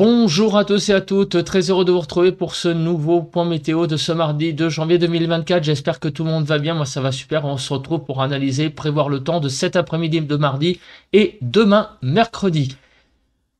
Bonjour à tous et à toutes, très heureux de vous retrouver pour ce nouveau point météo de ce mardi 2 janvier 2024. J'espère que tout le monde va bien, moi ça va super. On se retrouve pour analyser, prévoir le temps de cet après-midi de mardi et demain mercredi.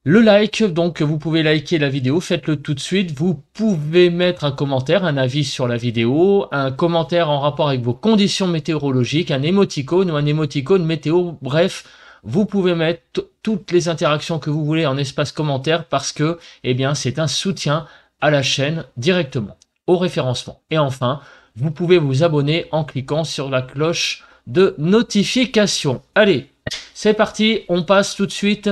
Le like, donc vous pouvez liker la vidéo, faites-le tout de suite. Vous pouvez mettre un commentaire, un avis sur la vidéo, un commentaire en rapport avec vos conditions météorologiques, un émoticône ou un émoticône météo, bref. Vous pouvez mettre toutes les interactions que vous voulez en espace commentaire parce que, eh bien, c'est un soutien à la chaîne directement, au référencement. Et enfin, vous pouvez vous abonner en cliquant sur la cloche de notification. Allez, c'est parti, on passe tout de suite,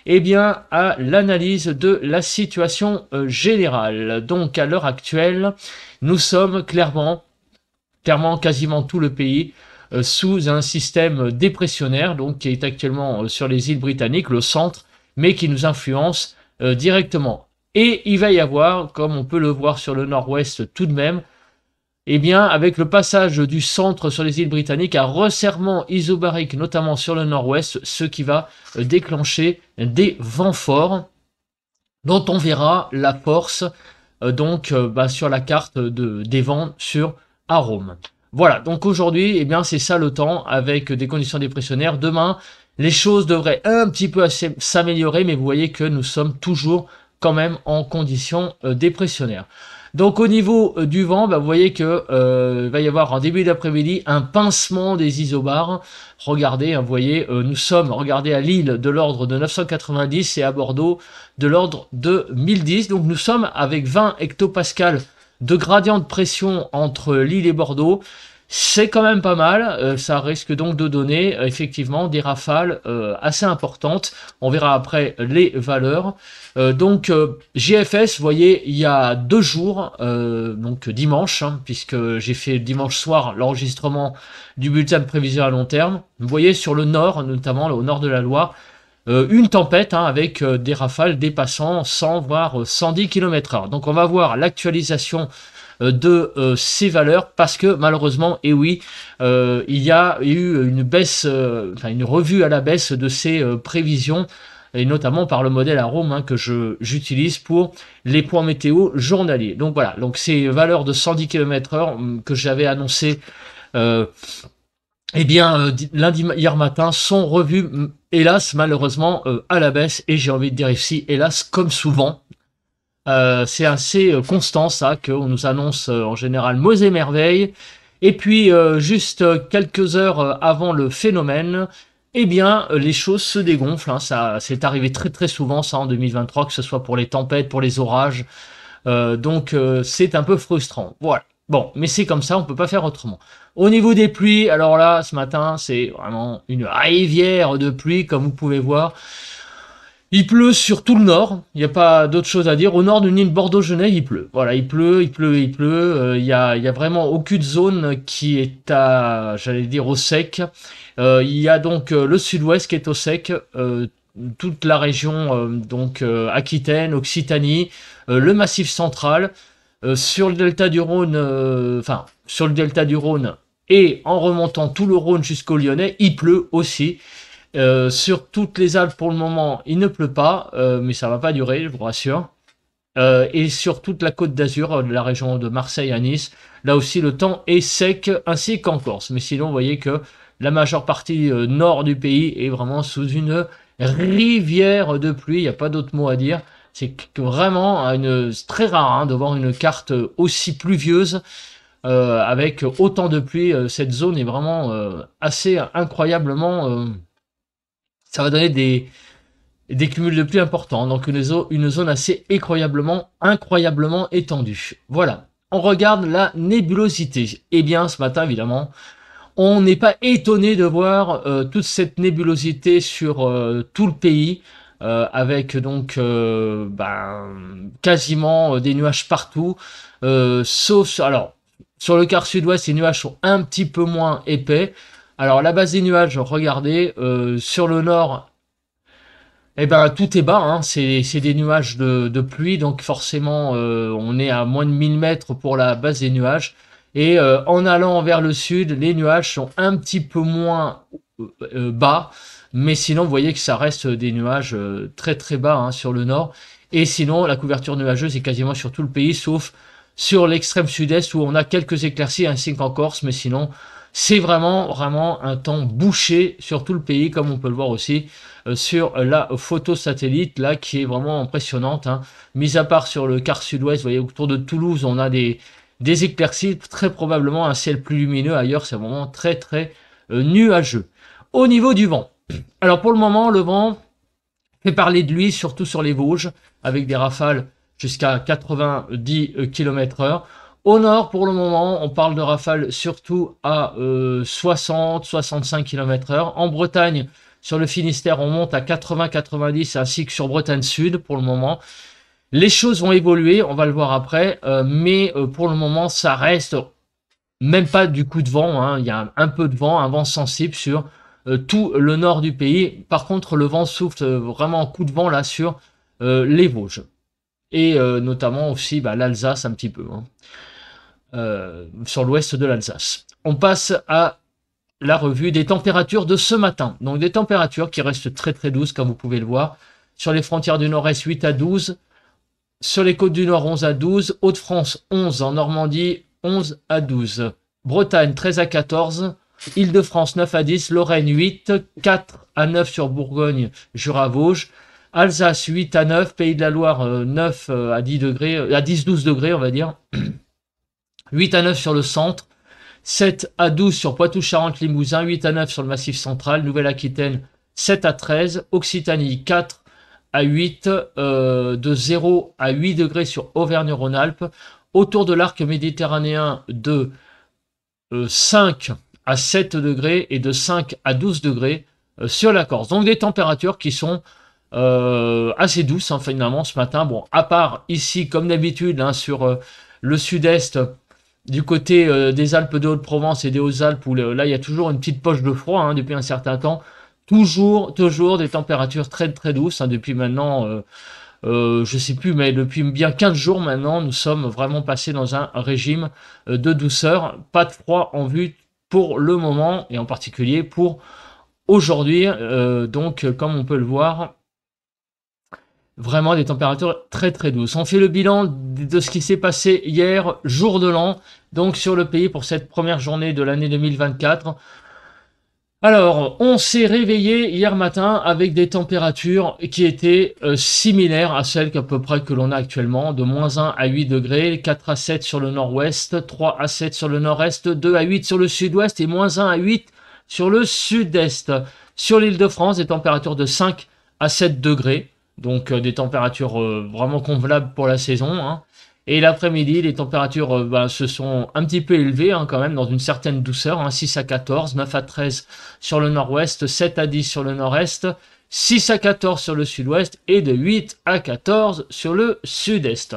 eh bien, à l'analyse de la situation générale. Donc, à l'heure actuelle, nous sommes clairement quasiment tout le pays, sous un système dépressionnaire, donc qui est actuellement sur les îles britanniques, le centre, mais qui nous influence directement. Et il va y avoir, comme on peut le voir sur le nord-ouest tout de même, eh bien, avec le passage du centre sur les îles britanniques, un resserrement isobarique, notamment sur le nord-ouest, ce qui va déclencher des vents forts, dont on verra la force sur la carte des vents sur Arome. Voilà, donc aujourd'hui, eh bien, c'est ça le temps avec des conditions dépressionnaires. Demain, les choses devraient un petit peu s'améliorer, mais vous voyez que nous sommes toujours quand même en conditions dépressionnaires. Donc au niveau du vent, vous voyez que il va y avoir en début d'après-midi un pincement des isobars. Regardez, vous voyez, nous sommes, regardez, à Lille de l'ordre de 990 et à Bordeaux de l'ordre de 1010. Donc nous sommes avec 20 hectopascales de gradient de pression entre Lille et Bordeaux. C'est quand même pas mal, ça risque donc de donner effectivement des rafales assez importantes. On verra après les valeurs. GFS, vous voyez, il y a 2 jours, donc dimanche, puisque j'ai fait dimanche soir l'enregistrement du bulletin de prévision à long terme. Vous voyez sur le nord, notamment au nord de la Loire, une tempête avec des rafales dépassant 100 voire 110 km/h. Donc on va voir l'actualisation de ces valeurs parce que malheureusement, et oui, il y a eu une baisse, une revue à la baisse de ces prévisions, et notamment par le modèle Arome que j'utilise pour les points météo journaliers. Donc voilà, donc ces valeurs de 110 km/h que j'avais annoncées hier matin sont revues, hélas, malheureusement, à la baisse, et j'ai envie de dire ici, hélas, comme souvent. C'est assez constant ça, qu'on nous annonce en général mots et merveilles. Et puis, juste quelques heures avant le phénomène, eh bien, les choses se dégonflent. Ça, c'est arrivé très très souvent ça en 2023, que ce soit pour les tempêtes, pour les orages. C'est un peu frustrant. Voilà. Bon, mais c'est comme ça, on peut pas faire autrement. Au niveau des pluies, alors là, ce matin, c'est vraiment une rivière de pluie, comme vous pouvez voir. Il pleut sur tout le nord, il n'y a pas d'autre chose à dire. Au nord de l'île Bordeaux-Genève, il pleut. Voilà, il pleut. Il y a vraiment aucune zone qui est j'allais dire, au sec. Il y a donc le sud-ouest qui est au sec, toute la région, Aquitaine, Occitanie, le Massif central, sur le delta du Rhône, sur le delta du Rhône et en remontant tout le Rhône jusqu'au Lyonnais, il pleut aussi. Sur toutes les Alpes pour le moment il ne pleut pas, mais ça va pas durer, je vous rassure. Et sur toute la côte d'Azur, la région de Marseille à Nice, là aussi le temps est sec, ainsi qu'en Corse. Mais sinon vous voyez que la majeure partie nord du pays est vraiment sous une rivière de pluie, il n'y a pas d'autre mot à dire. C'est vraiment c'est très rare de voir une carte aussi pluvieuse avec autant de pluie. Cette zone est vraiment assez incroyablement... ça va donner des cumuls de pluie importants, donc une zone assez incroyablement étendue. Voilà, on regarde la nébulosité. Eh bien, ce matin, évidemment, on n'est pas étonné de voir toute cette nébulosité sur tout le pays, avec donc quasiment des nuages partout, sauf... Alors, sur le quart sud-ouest, les nuages sont un petit peu moins épais. Alors, la base des nuages, regardez, sur le nord, eh ben, tout est bas, c'est des nuages de pluie, donc forcément, on est à moins de 1000 mètres pour la base des nuages. Et en allant vers le sud, les nuages sont un petit peu moins bas, mais sinon, vous voyez que ça reste des nuages très très bas sur le nord. Et sinon, la couverture nuageuse est quasiment sur tout le pays, sauf sur l'extrême sud-est où on a quelques éclaircies ainsi qu'en Corse, mais sinon, c'est vraiment un temps bouché sur tout le pays, comme on peut le voir aussi sur la photo satellite, là, qui est vraiment impressionnante. Hein. Mis à part sur le quart sud-ouest, vous voyez, autour de Toulouse, on a des éclaircies, très probablement un ciel plus lumineux. Ailleurs, c'est vraiment très nuageux. Au niveau du vent, alors pour le moment, le vent fait parler de lui, surtout sur les Vosges, avec des rafales jusqu'à 90 km/h. Au nord, pour le moment, on parle de rafales surtout à 60-65 km/h. En Bretagne, sur le Finistère, on monte à 80-90, ainsi que sur Bretagne Sud pour le moment. Les choses vont évoluer, on va le voir après, mais pour le moment, ça reste même pas du coup de vent. Hein. Il y a un peu de vent, un vent sensible sur tout le nord du pays. Par contre, le vent souffle vraiment un coup de vent là sur les Vosges. Et notamment aussi l'Alsace un petit peu. Hein. Sur l'ouest de l'Alsace. On passe à la revue des températures de ce matin. Donc des températures qui restent très douces comme vous pouvez le voir. Sur les frontières du nord-est 8 à 12. Sur les côtes du nord 11 à 12. Hauts-de-France 11. En Normandie 11 à 12. Bretagne 13 à 14. Île-de-France 9 à 10. Lorraine 8. 4 à 9 sur Bourgogne, Jura, Vosges. Alsace 8 à 9. Pays de la Loire 9 à 10 degrés, à 10-12 degrés on va dire. 8 à 9 sur le centre, 7 à 12 sur Poitou-Charentes-Limousin, 8 à 9 sur le Massif central, Nouvelle-Aquitaine 7 à 13, Occitanie 4 à 8, de 0 à 8 degrés sur Auvergne-Rhône-Alpes, autour de l'arc méditerranéen de 5 à 7 degrés et de 5 à 12 degrés sur la Corse. Donc des températures qui sont assez douces hein, finalement ce matin. Bon, à part ici comme d'habitude hein, sur le sud-est, du côté des Alpes de Haute-Provence et des Hautes-Alpes, où là il y a toujours une petite poche de froid hein, depuis un certain temps. Toujours des températures très douces. Hein, depuis maintenant, je sais plus, mais depuis bien 15 jours maintenant, nous sommes vraiment passés dans un régime de douceur. Pas de froid en vue pour le moment, et en particulier pour aujourd'hui. Donc, comme on peut le voir, vraiment des températures très douces. On fait le bilan de ce qui s'est passé hier, jour de l'an, donc sur le pays pour cette première journée de l'année 2024. Alors, on s'est réveillé hier matin avec des températures qui étaient similaires à celles qu'à peu près que l'on a actuellement, de moins 1 à 8 degrés, 4 à 7 sur le nord-ouest, 3 à 7 sur le nord-est, 2 à 8 sur le sud-ouest et moins 1 à 8 sur le sud-est. Sur l'île de France, des températures de 5 à 7 degrés. Donc des températures vraiment convenables pour la saison. Hein. Et l'après-midi, les températures se sont un petit peu élevées hein, quand même, dans une certaine douceur. Hein, 6 à 14, 9 à 13 sur le nord-ouest, 7 à 10 sur le nord-est, 6 à 14 sur le sud-ouest et de 8 à 14 sur le sud-est.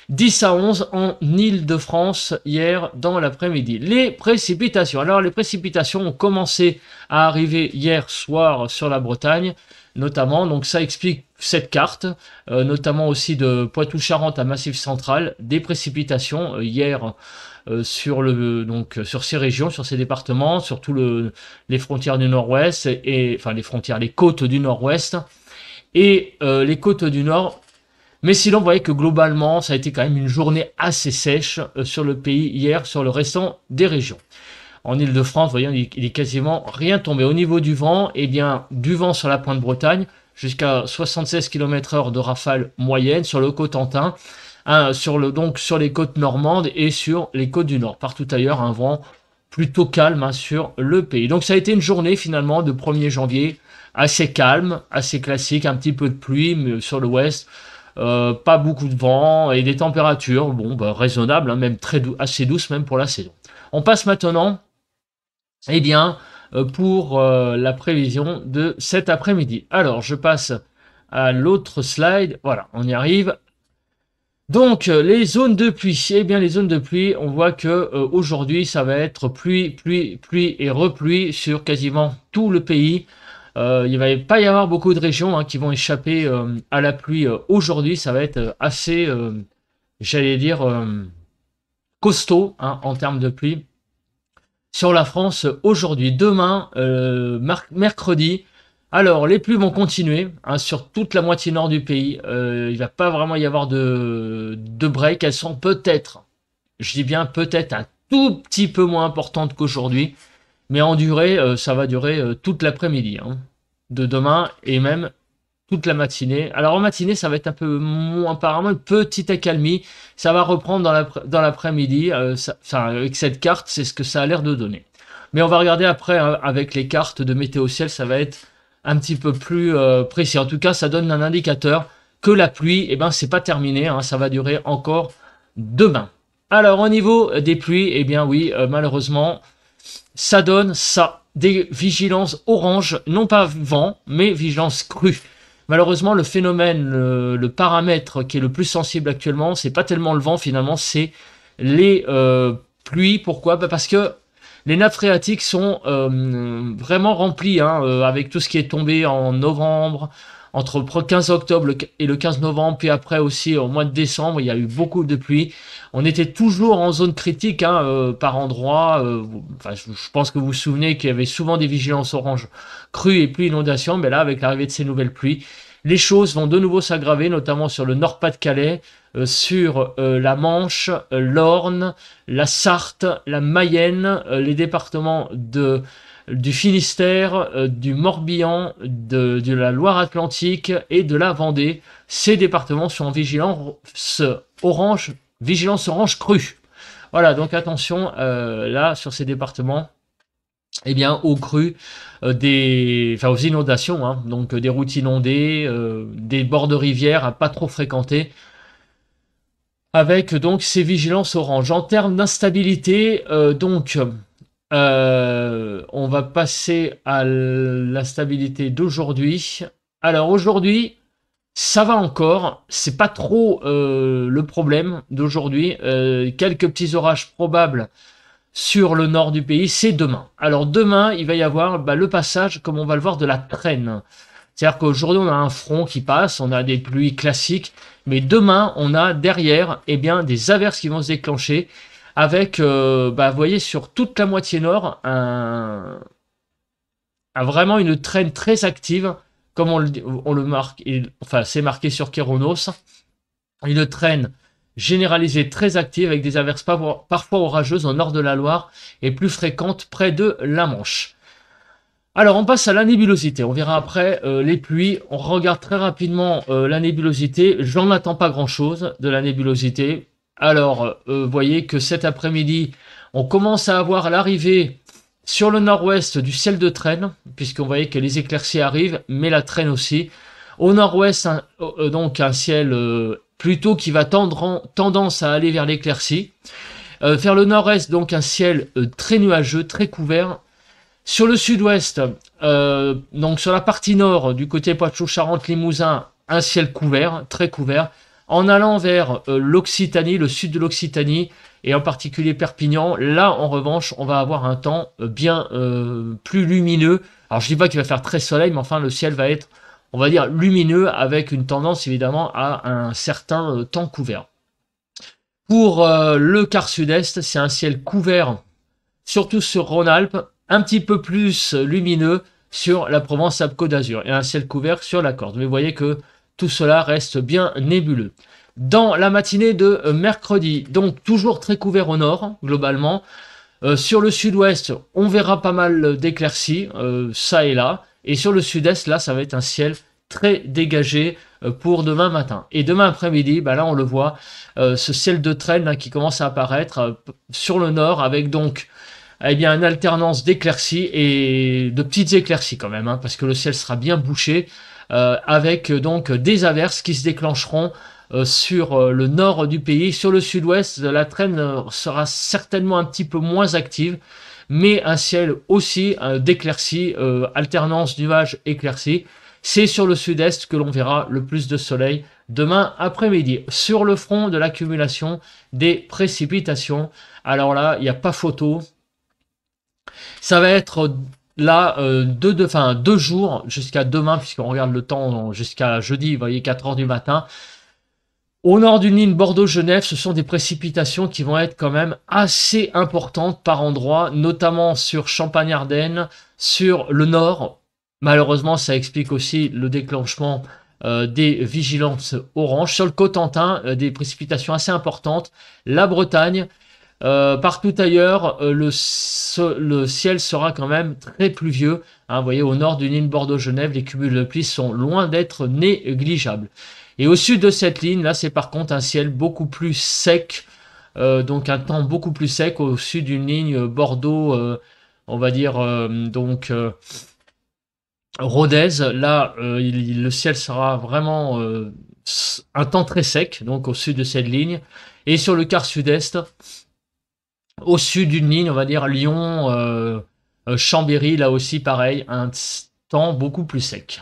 10 à 11 en Île-de-France hier dans l'après-midi. Les précipitations. Alors les précipitations ont commencé à arriver hier soir sur la Bretagne, notamment, donc ça explique cette carte, notamment aussi de Poitou-Charentes à Massif central, des précipitations hier sur ces régions, sur ces départements, surtout les frontières du nord-ouest, les côtes du nord-ouest et les côtes du nord. Mais sinon, vous voyez que globalement, ça a été quand même une journée assez sèche sur le pays hier, sur le restant des régions. En Île-de-France, vous voyez, il est quasiment rien tombé. Au niveau du vent, eh bien, du vent sur la pointe Bretagne, jusqu'à 76 km/h de rafale moyenne sur le Cotentin, hein, sur les côtes normandes et sur les côtes du nord. Partout ailleurs, un vent plutôt calme hein, sur le pays. Donc ça a été une journée finalement de 1er janvier, assez calme, assez classique, un petit peu de pluie mais sur l'ouest. Pas beaucoup de vent et des températures raisonnables, hein, même assez douces même pour la saison. On passe maintenant pour la prévision de cet après-midi. Alors je passe à l'autre slide, voilà, on y arrive. Donc les zones de pluie, les zones de pluie, on voit que aujourd'hui ça va être pluie et repluie sur quasiment tout le pays. Il va pas y avoir beaucoup de régions hein, qui vont échapper à la pluie aujourd'hui. Ça va être assez, costaud hein, en termes de pluie sur la France aujourd'hui. Demain, mercredi, Alors, les pluies vont continuer hein, sur toute la moitié nord du pays. Il va pas vraiment y avoir de break. Elles sont peut-être, je dis bien peut-être un tout petit peu moins importantes qu'aujourd'hui. Mais en durée, ça va durer toute l'après-midi. Hein, de demain et même toute la matinée. Alors en matinée, ça va être un peu moins, apparemment, une petite accalmie. Ça va reprendre dans l'après-midi. Avec cette carte, c'est ce que ça a l'air de donner. Mais on va regarder après hein, avec les cartes de météo ciel, ça va être un petit peu plus précis. En tout cas, ça donne un indicateur que la pluie, eh ben, c'est pas terminé. Hein, ça va durer encore demain. Alors au niveau des pluies, eh bien oui, malheureusement, ça donne ça. Des vigilances orange, non pas vent, mais vigilance crue. Malheureusement, le phénomène, le paramètre qui est le plus sensible actuellement, c'est pas tellement le vent finalement, c'est les pluies. Pourquoi? Parce que les nappes phréatiques sont vraiment remplies hein, avec tout ce qui est tombé en novembre, entre le 15 octobre et le 15 novembre, puis après aussi au mois de décembre, il y a eu beaucoup de pluie. On était toujours en zone critique hein, par endroit. Je pense que vous vous souvenez qu'il y avait souvent des vigilances orange crues et pluie inondation, mais là, avec l'arrivée de ces nouvelles pluies, les choses vont de nouveau s'aggraver, notamment sur le Nord-Pas-de-Calais, sur la Manche, l'Orne, la Sarthe, la Mayenne, les départements du Finistère, du Morbihan, de la Loire-Atlantique et de la Vendée. Ces départements sont en vigilance orange crue. Voilà, donc attention, là, sur ces départements, eh bien, aux crues, aux inondations, hein, donc des routes inondées, des bords de rivières à pas trop fréquenter, avec donc ces vigilances orange. En termes d'instabilité, on va passer à la stabilité d'aujourd'hui. Alors aujourd'hui, ça va encore, c'est pas trop le problème d'aujourd'hui. Quelques petits orages probables sur le nord du pays, c'est demain. Alors demain, il va y avoir le passage, comme on va le voir, de la traîne. C'est-à-dire qu'aujourd'hui, on a un front qui passe, on a des pluies classiques, mais demain, on a derrière eh bien, des averses qui vont se déclencher avec, vous voyez, sur toute la moitié nord, vraiment une traîne très active, comme on le marque, enfin c'est marqué sur Kéronos, une traîne généralisée très active avec des averses parfois orageuses au nord de la Loire et plus fréquentes près de la Manche. Alors on passe à la nébulosité, on verra après les pluies, on regarde très rapidement la nébulosité, j'en attends pas grand chose de la nébulosité. Alors vous voyez que cet après-midi, on commence à avoir l'arrivée sur le nord-ouest du ciel de traîne, puisqu'on voyait que les éclaircies arrivent, mais la traîne aussi. Au nord-ouest, donc un ciel plutôt qui va tendance à aller vers l'éclaircie. Vers le nord-est, donc un ciel très nuageux, très couvert. Sur le sud-ouest, donc sur la partie nord, du côté Poitou-Charentes-Limousin, un ciel couvert, très couvert. En allant vers l'Occitanie, le sud de l'Occitanie, et en particulier Perpignan, là en revanche, on va avoir un temps bien plus lumineux. Alors je dis pas qu'il va faire très soleil, mais enfin le ciel va être, on va dire, lumineux, avec une tendance évidemment à un certain temps couvert. Pour le quart sud-est, c'est un ciel couvert, surtout sur Rhône-Alpes, un petit peu plus lumineux sur la Provence-Alpes-Côte d'Azur, et un ciel couvert sur la Corse. Mais vous voyez que tout cela reste bien nébuleux. Dans la matinée de mercredi, donc toujours très couvert au nord, globalement. Sur le sud-ouest, on verra pas mal d'éclaircies, ça et là. Et sur le sud-est, là, ça va être un ciel très dégagé pour demain matin. Et demain après-midi, là, on le voit, ce ciel de traîne là, qui commence à apparaître sur le nord, avec donc une alternance d'éclaircies et de petites éclaircies quand même, hein, parce que le ciel sera bien bouché, avec donc des averses qui se déclencheront sur le nord du pays. Sur le sud-ouest, la traîne sera certainement un petit peu moins active, mais un ciel aussi d'éclaircies, alternance nuages éclaircies. C'est sur le sud-est que l'on verra le plus de soleil demain après-midi. Sur le front de l'accumulation des précipitations, alors là, il n'y a pas photo. Ça va être là, 2 jours jusqu'à demain, puisqu'on regarde le temps jusqu'à jeudi, vous voyez, 4 heures du matin. Au nord d'une ligne Bordeaux-Genève, ce sont des précipitations qui vont être quand même assez importantes par endroits, notamment sur Champagne-Ardenne, sur le nord, Malheureusement, ça explique aussi le déclenchement des vigilances orange. Sur le Cotentin, des précipitations assez importantes. La Bretagne, partout ailleurs, le ciel sera quand même très pluvieux. Hein, vous voyez, au nord du ligne Bordeaux-Genève, les cumuls de pluie sont loin d'être négligeables. Et au sud de cette ligne, là, c'est par contre un ciel beaucoup plus sec, donc un temps beaucoup plus sec au sud d'une ligne Bordeaux, on va dire, Rodez. Là, le ciel sera vraiment un temps très sec, donc au sud de cette ligne. Et sur le quart sud-est, au sud d'une ligne, on va dire Lyon, Chambéry, là aussi pareil, un temps beaucoup plus sec.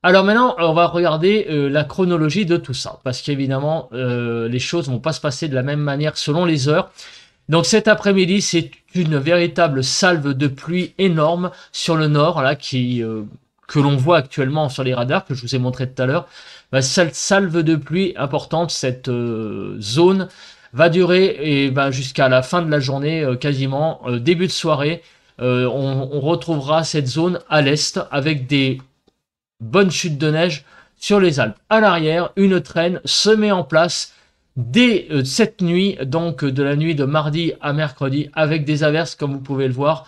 Alors maintenant, on va regarder la chronologie de tout ça, parce qu'évidemment, les choses vont pas se passer de la même manière selon les heures. Donc cet après-midi, c'est une véritable salve de pluie énorme sur le nord, là, que l'on voit actuellement sur les radars, que je vous ai montré tout à l'heure. Cette salve de pluie importante, cette zone va durer jusqu'à la fin de la journée, quasiment, début de soirée. On retrouvera cette zone à l'est avec des bonnes chutes de neige sur les Alpes. À l'arrière, une traîne se met en place dès cette nuit, donc de la nuit de mardi à mercredi, avec des averses, comme vous pouvez le voir,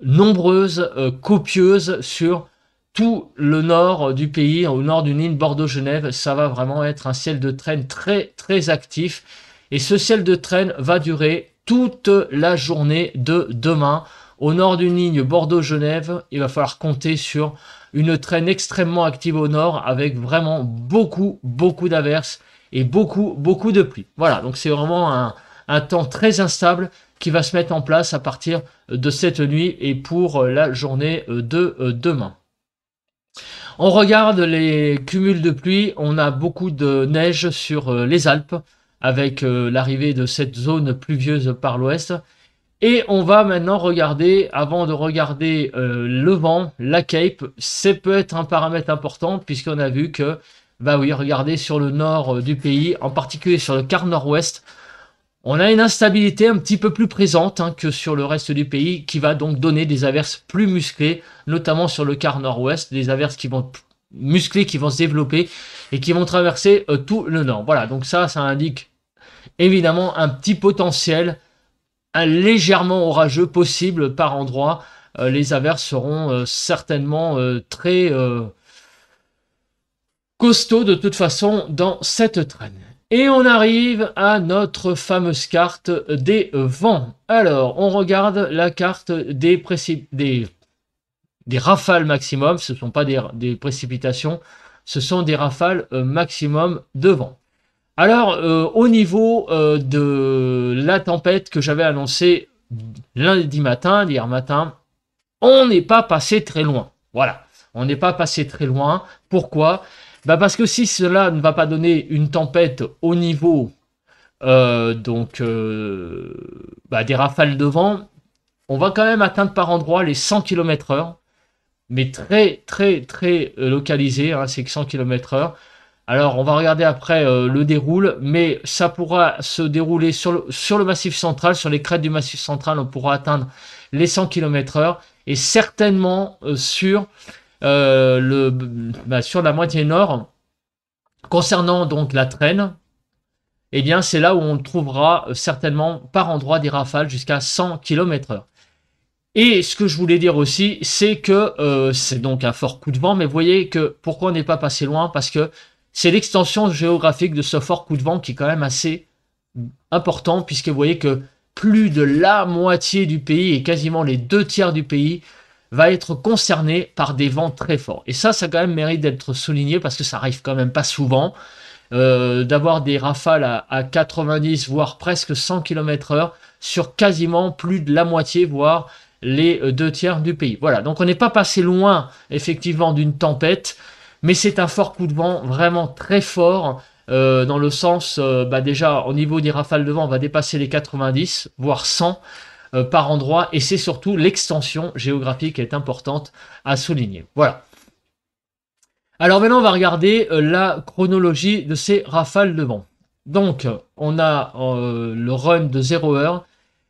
nombreuses, copieuses sur tout le nord du pays, au nord d'une ligne Bordeaux-Genève. Ça va vraiment être un ciel de traîne très très actif. Et ce ciel de traîne va durer toute la journée de demain. Au nord d'une ligne Bordeaux-Genève, il va falloir compter sur une traîne extrêmement active au nord avec vraiment beaucoup d'averses et beaucoup de pluie. Voilà, donc c'est vraiment un temps très instable qui va se mettre en place à partir de cette nuit et pour la journée de demain. On regarde les cumuls de pluie, on a beaucoup de neige sur les Alpes avec l'arrivée de cette zone pluvieuse par l'ouest. Et on va maintenant regarder, avant de regarder le vent, la Cape, ça peut être un paramètre important puisqu'on a vu que, bah oui, regardez sur le nord du pays, en particulier sur le quart nord-ouest, on a une instabilité un petit peu plus présente que sur le reste du pays qui va donc donner des averses plus musclées, notamment sur le quart nord-ouest, des averses qui vont musclées, qui vont se développer et qui vont traverser tout le nord. Voilà, donc ça indique évidemment un petit potentiel légèrement orageux possible par endroit. Les averses seront certainement très costauds de toute façon dans cette traîne. Et on arrive à notre fameuse carte des vents. Alors, on regarde la carte des rafales maximum. Ce ne sont pas des précipitations, ce sont des rafales maximum de vent. Alors, au niveau de la tempête que j'avais annoncée lundi matin, hier matin, on n'est pas passé très loin. Voilà, on n'est pas passé très loin. Pourquoi ? Parce que si cela ne va pas donner une tempête au niveau des rafales de vent, on va quand même atteindre par endroit les 100 km/h, mais très localisé, c'est que 100 km/h. Alors, on va regarder après le déroule, mais ça pourra se dérouler sur le massif central, sur les crêtes du massif central, on pourra atteindre les 100 km/h, et certainement sur la moitié nord. Concernant donc la traîne, eh bien c'est là où on trouvera certainement par endroit des rafales jusqu'à 100 km/h. Et ce que je voulais dire aussi, c'est que c'est donc un fort coup de vent, mais vous voyez que pourquoi on n'est pas passé loin, parce que c'est l'extension géographique de ce fort coup de vent qui est quand même assez important, puisque vous voyez que plus de la moitié du pays et quasiment les 2/3 du pays va être concerné par des vents très forts. Et ça quand même mérite d'être souligné parce que ça arrive quand même pas souvent d'avoir des rafales à 90 voire presque 100 km/h sur quasiment plus de la moitié voire les 2/3 du pays. Voilà, donc on n'est pas passé loin effectivement d'une tempête, mais c'est un fort coup de vent vraiment très fort dans le sens, déjà au niveau des rafales de vent, on va dépasser les 90 voire 100 par endroit, et c'est surtout l'extension géographique qui est importante à souligner. Voilà. Alors maintenant, on va regarder la chronologie de ces rafales de vent. Donc, on a le run de 0 heure.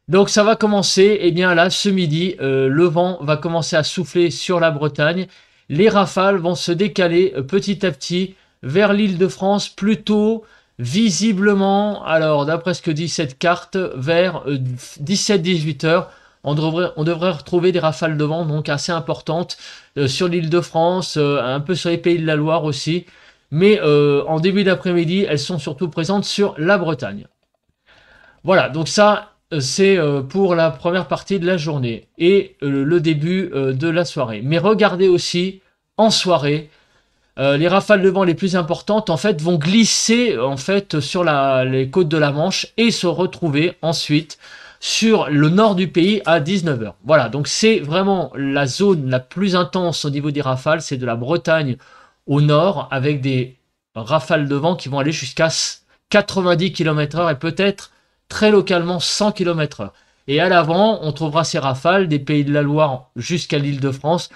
Donc, ça va commencer, et bien là, ce midi, le vent va commencer à souffler sur la Bretagne. les rafales vont se décaler petit à petit vers l'Île-de-France, plutôt visiblement, alors d'après ce que dit cette carte, vers 17-18 heures. On devrait retrouver des rafales de vent donc assez importantes sur l'Île-de-France, un peu sur les Pays de la Loire aussi. Mais en début d'après-midi, elles sont surtout présentes sur la Bretagne. Voilà, donc ça, c'est pour la première partie de la journée et le début de la soirée. Mais regardez aussi, en soirée, les rafales de vent les plus importantes en fait vont glisser en fait sur les côtes de la Manche et se retrouver ensuite sur le nord du pays à 19 heures. Voilà, donc c'est vraiment la zone la plus intense au niveau des rafales, c'est de la Bretagne au nord avec des rafales de vent qui vont aller jusqu'à 90 km/h et peut-être très localement 100 km/h. Et à l'avant, on trouvera ces rafales des Pays de la Loire jusqu'à l'Île-de-France.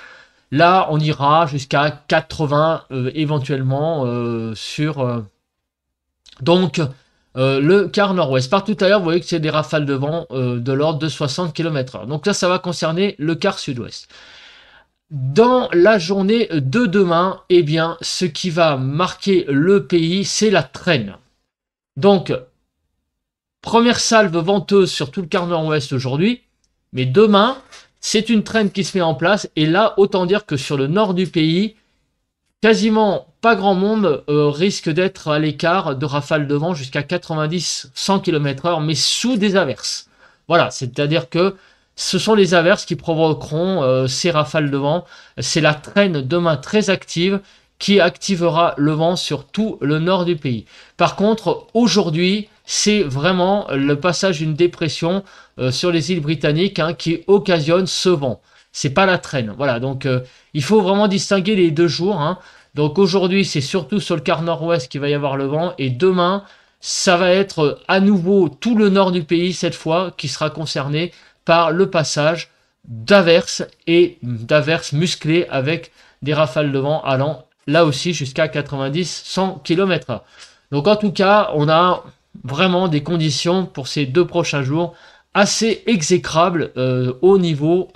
Là, on ira jusqu'à 80 éventuellement sur le quart nord-ouest. Partout ailleurs, vous voyez que c'est des rafales de vent de l'ordre de 60 km/h. Donc là, ça va concerner le quart sud-ouest. Dans la journée de demain, eh bien, ce qui va marquer le pays, c'est la traîne. Donc, première salve venteuse sur tout le quart nord-ouest aujourd'hui, mais demain, c'est une traîne qui se met en place. Et là, autant dire que sur le nord du pays, quasiment pas grand monde risque d'être à l'écart de rafales de vent jusqu'à 90-100 km/h, mais sous des averses. Voilà, c'est-à-dire que ce sont les averses qui provoqueront ces rafales de vent. C'est la traîne demain très active qui activera le vent sur tout le nord du pays. Par contre, aujourd'hui, c'est vraiment le passage d'une dépression sur les îles britanniques qui occasionne ce vent. C'est pas la traîne. Voilà, donc il faut vraiment distinguer les deux jours. Donc aujourd'hui, c'est surtout sur le quart nord-ouest qu'il va y avoir le vent. Et demain, ça va être à nouveau tout le nord du pays, cette fois, qui sera concerné par le passage d'averses et d'averses musclées avec des rafales de vent allant là aussi jusqu'à 90-100 km/h. Donc en tout cas, on a vraiment des conditions pour ces 2 prochains jours assez exécrables au niveau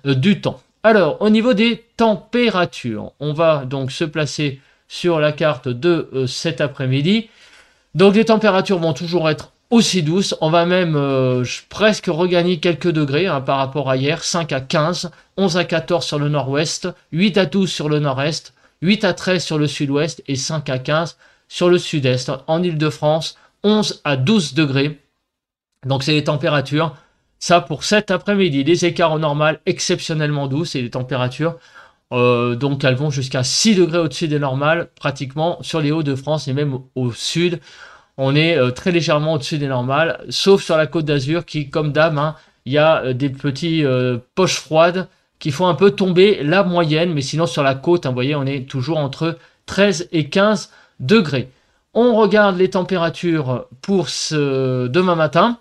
du temps. Alors, au niveau des températures, on va donc se placer sur la carte de cet après-midi. Donc les températures vont toujours être aussi douces. On va même presque regagner quelques degrés par rapport à hier. 5 à 15, 11 à 14 sur le nord-ouest, 8 à 12 sur le nord-est, 8 à 13 sur le sud-ouest et 5 à 15 sur le sud-est. En Île-de-France, 11 à 12 degrés. Donc c'est les températures. Ça pour cet après-midi. Les écarts au normal exceptionnellement doux. C'est les températures. Donc elles vont jusqu'à 6 degrés au-dessus des normales, pratiquement sur les Hauts-de-France et même au sud. On est très légèrement au-dessus des normales, sauf sur la Côte d'Azur qui, comme d'hab, il y a des petits poches froides qui font un peu tomber la moyenne. Mais sinon sur la côte, vous voyez, on est toujours entre 13 et 15 degrés. On regarde les températures pour demain matin.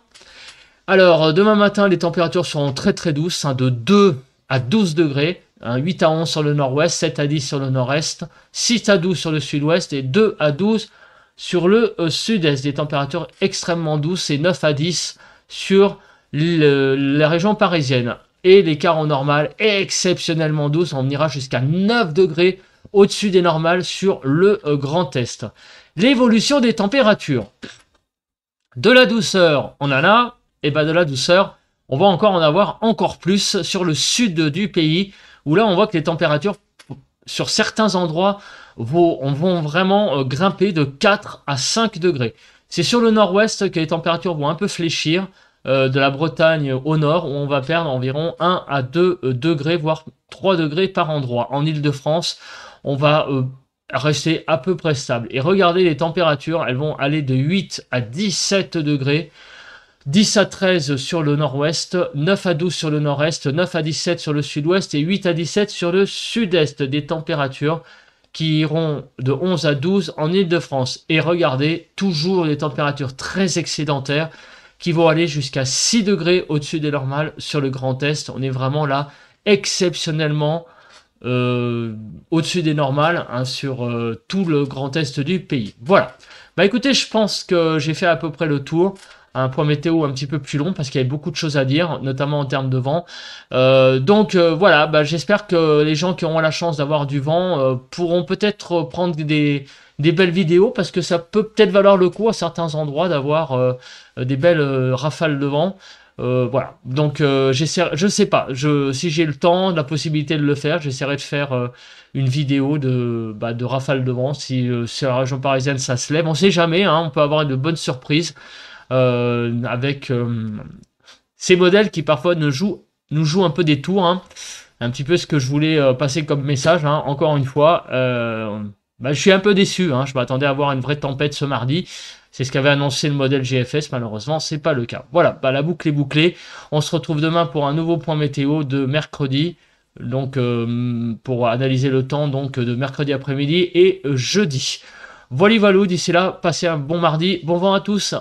Alors, demain matin, les températures seront très très douces, de 2 à 12 degrés, 8 à 11 sur le nord-ouest, 7 à 10 sur le nord-est, 6 à 12 sur le sud-ouest et 2 à 12 sur le sud-est. Des températures extrêmement douces et 9 à 10 sur la région parisienne. Et l'écart au normal est exceptionnellement douce, on ira jusqu'à 9 degrés au-dessus des normales sur le Grand Est. L'évolution des températures. De la douceur, on en a. Et bien de la douceur, on va encore en avoir encore plus sur le sud du pays, où là on voit que les températures sur certains endroits vont vraiment grimper de 4 à 5 degrés. C'est sur le nord-ouest que les températures vont un peu fléchir, de la Bretagne au nord, où on va perdre environ 1 à 2 degrés, voire 3 degrés par endroit. En Île-de-France, on va rester à peu près stable. Et regardez les températures, elles vont aller de 8 à 17 degrés, 10 à 13 sur le nord-ouest, 9 à 12 sur le nord-est, 9 à 17 sur le sud-ouest et 8 à 17 sur le sud-est. Des températures qui iront de 11 à 12 en Île-de-France. Et regardez, toujours des températures très excédentaires qui vont aller jusqu'à 6 degrés au-dessus des normales sur le Grand Est. On est vraiment là exceptionnellement au-dessus des normales sur tout le Grand Est du pays. Voilà. Bah écoutez, je pense que j'ai fait à peu près le tour. un point météo un petit peu plus long parce qu'il y avait beaucoup de choses à dire, notamment en termes de vent. Voilà, bah, j'espère que les gens qui auront la chance d'avoir du vent pourront peut-être prendre des belles vidéos parce que ça peut peut-être valoir le coup à certains endroits d'avoir des belles rafales de vent. Voilà, donc je sais pas, si j'ai le temps, la possibilité de le faire, j'essaierai de faire une vidéo de rafale de vent si sur la région parisienne ça se lève. On sait jamais, hein, on peut avoir de bonnes surprises avec ces modèles qui parfois nous jouent un peu des tours. Hein. Un petit peu ce que je voulais passer comme message, hein. Encore une fois. Bah, je suis un peu déçu, hein. Je m'attendais à avoir une vraie tempête ce mardi. C'est ce qu'avait annoncé le modèle GFS, malheureusement, c'est pas le cas. Voilà, bah, la boucle est bouclée. On se retrouve demain pour un nouveau point météo de mercredi. Donc, pour analyser le temps donc, de mercredi après-midi et jeudi. Voilà, d'ici là, passez un bon mardi. Bon vent à tous.